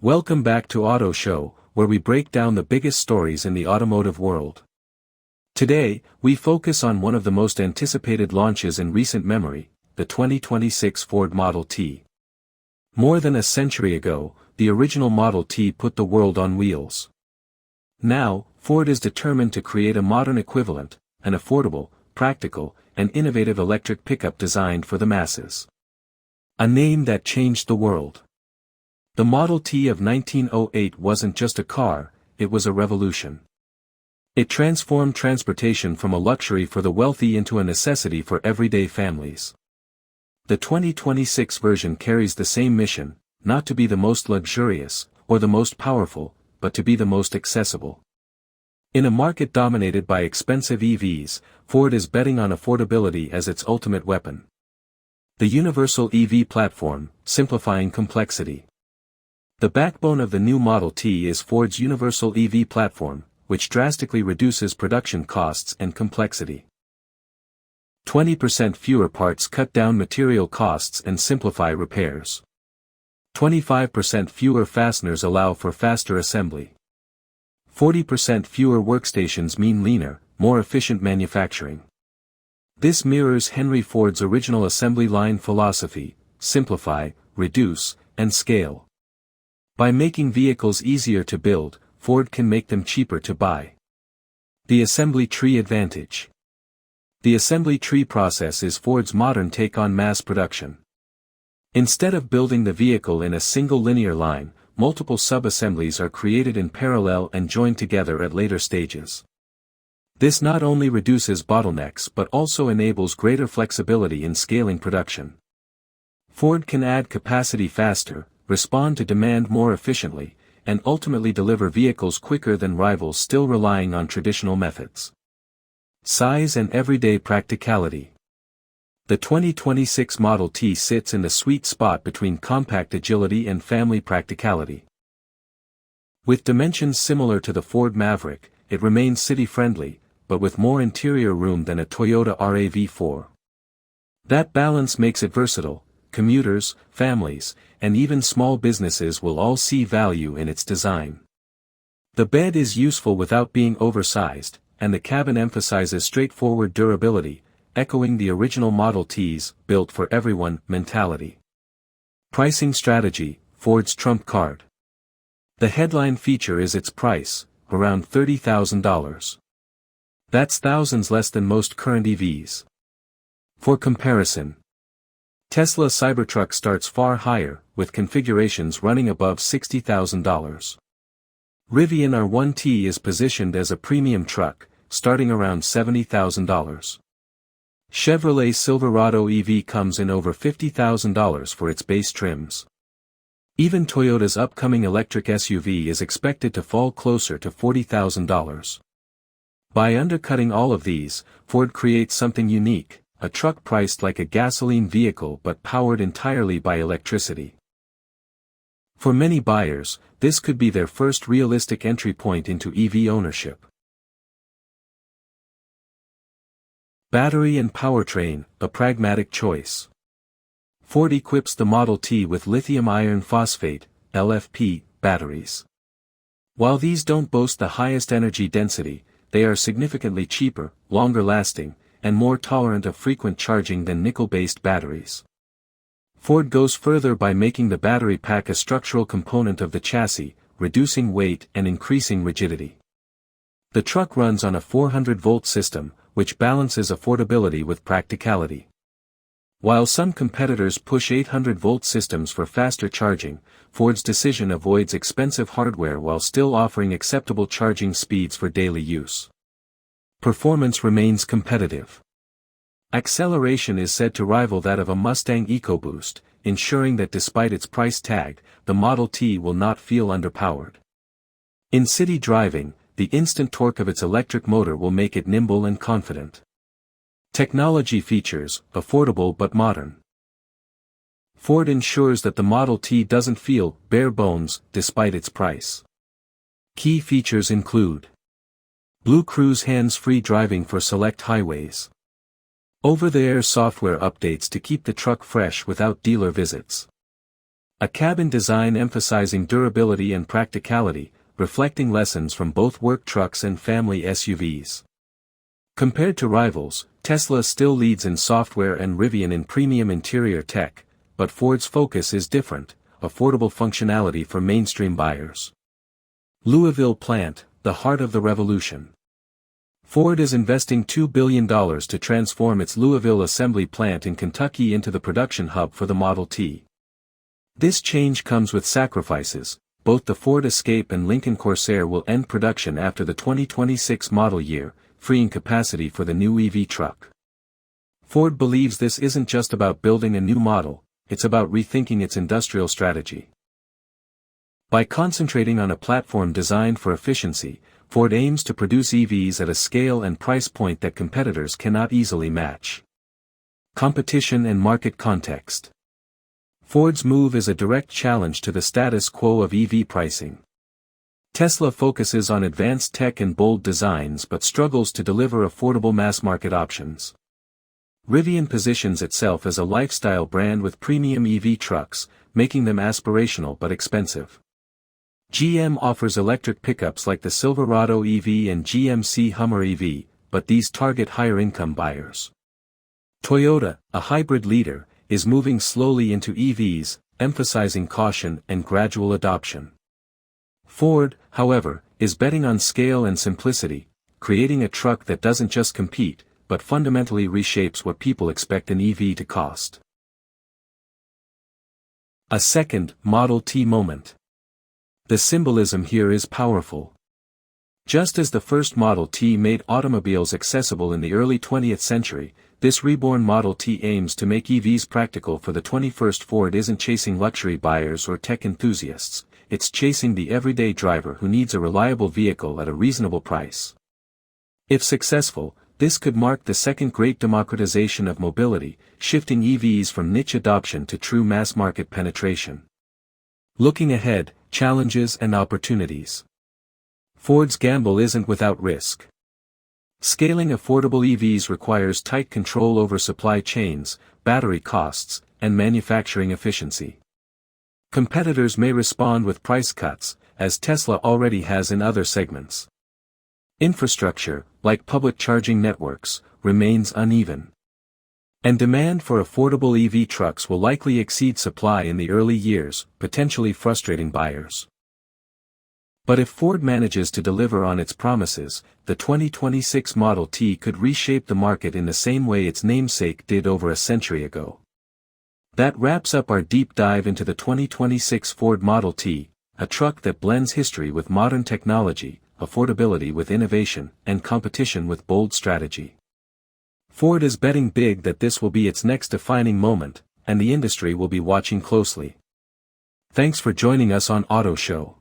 Welcome back to Auto Show, where we break down the biggest stories in the automotive world. Today, we focus on one of the most anticipated launches in recent memory, the 2026 Ford Model T. More than a century ago, the original Model T put the world on wheels. Now, Ford is determined to create a modern equivalent, an affordable, practical, and innovative electric pickup designed for the masses. A name that changed the world. The Model T of 1908 wasn't just a car, it was a revolution. It transformed transportation from a luxury for the wealthy into a necessity for everyday families. The 2026 version carries the same mission, not to be the most luxurious, or the most powerful, but to be the most accessible. In a market dominated by expensive EVs, Ford is betting on affordability as its ultimate weapon. The Universal EV platform, simplifying complexity. The backbone of the new Model T is Ford's Universal EV platform, which drastically reduces production costs and complexity. 20% fewer parts cut down material costs and simplify repairs. 25% fewer fasteners allow for faster assembly. 40% fewer workstations mean leaner, more efficient manufacturing. This mirrors Henry Ford's original assembly line philosophy: simplify, reduce, and scale. By making vehicles easier to build, Ford can make them cheaper to buy. The assembly tree advantage. The assembly tree process is Ford's modern take on mass production. Instead of building the vehicle in a single linear line, multiple sub-assemblies are created in parallel and joined together at later stages. This not only reduces bottlenecks but also enables greater flexibility in scaling production. Ford can add capacity faster, respond to demand more efficiently, and ultimately deliver vehicles quicker than rivals still relying on traditional methods. Size and everyday practicality. The 2026 Model T sits in the sweet spot between compact agility and family practicality. With dimensions similar to the Ford Maverick, it remains city-friendly, but with more interior room than a Toyota RAV4. That balance makes it versatile. Commuters, families, and even small businesses will all see value in its design. The bed is useful without being oversized, and the cabin emphasizes straightforward durability, echoing the original Model T's built for everyone mentality. Pricing strategy, Ford's trump card. The headline feature is its price, around $30,000. That's thousands less than most current EVs. For comparison, Tesla Cybertruck starts far higher, with configurations running above $60,000. Rivian R1T is positioned as a premium truck, starting around $70,000. Chevrolet Silverado EV comes in over $50,000 for its base trims. Even Toyota's upcoming electric SUV is expected to fall closer to $40,000. By undercutting all of these, Ford creates something unique. A truck priced like a gasoline vehicle but powered entirely by electricity. For many buyers, this could be their first realistic entry point into EV ownership. Battery and powertrain, a pragmatic choice. Ford equips the Model T with lithium iron phosphate, LFP, batteries. While these don't boast the highest energy density, they are significantly cheaper, longer lasting, and more tolerant of frequent charging than nickel-based batteries. Ford goes further by making the battery pack a structural component of the chassis, reducing weight and increasing rigidity. The truck runs on a 400-volt system, which balances affordability with practicality. While some competitors push 800-volt systems for faster charging, Ford's decision avoids expensive hardware while still offering acceptable charging speeds for daily use. Performance remains competitive. Acceleration is said to rival that of a Mustang EcoBoost, ensuring that despite its price tag, the Model T will not feel underpowered. In city driving, the instant torque of its electric motor will make it nimble and confident. Technology features, affordable but modern. Ford ensures that the Model T doesn't feel bare bones despite its price. Key features include Blue Cruise hands-free driving for select highways. Over-the-air software updates to keep the truck fresh without dealer visits. A cabin design emphasizing durability and practicality, reflecting lessons from both work trucks and family SUVs. Compared to rivals, Tesla still leads in software and Rivian in premium interior tech, but Ford's focus is different: affordable functionality for mainstream buyers. Louisville plant, the heart of the revolution. Ford is investing $2 billion to transform its Louisville assembly plant in Kentucky into the production hub for the Model T. This change comes with sacrifices. Both the Ford Escape and Lincoln Corsair will end production after the 2026 model year, freeing capacity for the new EV truck. Ford believes this isn't just about building a new model, it's about rethinking its industrial strategy. By concentrating on a platform designed for efficiency, Ford aims to produce EVs at a scale and price point that competitors cannot easily match. Competition and market context. Ford's move is a direct challenge to the status quo of EV pricing. Tesla focuses on advanced tech and bold designs but struggles to deliver affordable mass-market options. Rivian positions itself as a lifestyle brand with premium EV trucks, making them aspirational but expensive. GM offers electric pickups like the Silverado EV and GMC Hummer EV, but these target higher-income buyers. Toyota, a hybrid leader, is moving slowly into EVs, emphasizing caution and gradual adoption. Ford, however, is betting on scale and simplicity, creating a truck that doesn't just compete, but fundamentally reshapes what people expect an EV to cost. A second Model T moment. The symbolism here is powerful. Just as the first Model T made automobiles accessible in the early 20th century, this reborn Model T aims to make EVs practical for the 21st. Ford isn't chasing luxury buyers or tech enthusiasts, it's chasing the everyday driver who needs a reliable vehicle at a reasonable price. If successful, this could mark the second great democratization of mobility, shifting EVs from niche adoption to true mass-market penetration. Looking ahead, challenges and opportunities. Ford's gamble isn't without risk. Scaling affordable EVs requires tight control over supply chains, battery costs, and manufacturing efficiency. Competitors may respond with price cuts, as Tesla already has in other segments. Infrastructure, like public charging networks, remains uneven. And demand for affordable EV trucks will likely exceed supply in the early years, potentially frustrating buyers. But if Ford manages to deliver on its promises, the 2026 Model T could reshape the market in the same way its namesake did over a century ago. That wraps up our deep dive into the 2026 Ford Model T, a truck that blends history with modern technology, affordability with innovation, and competition with bold strategy. Ford is betting big that this will be its next defining moment, and the industry will be watching closely. Thanks for joining us on Auto Show.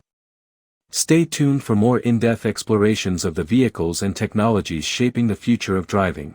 Stay tuned for more in-depth explorations of the vehicles and technologies shaping the future of driving.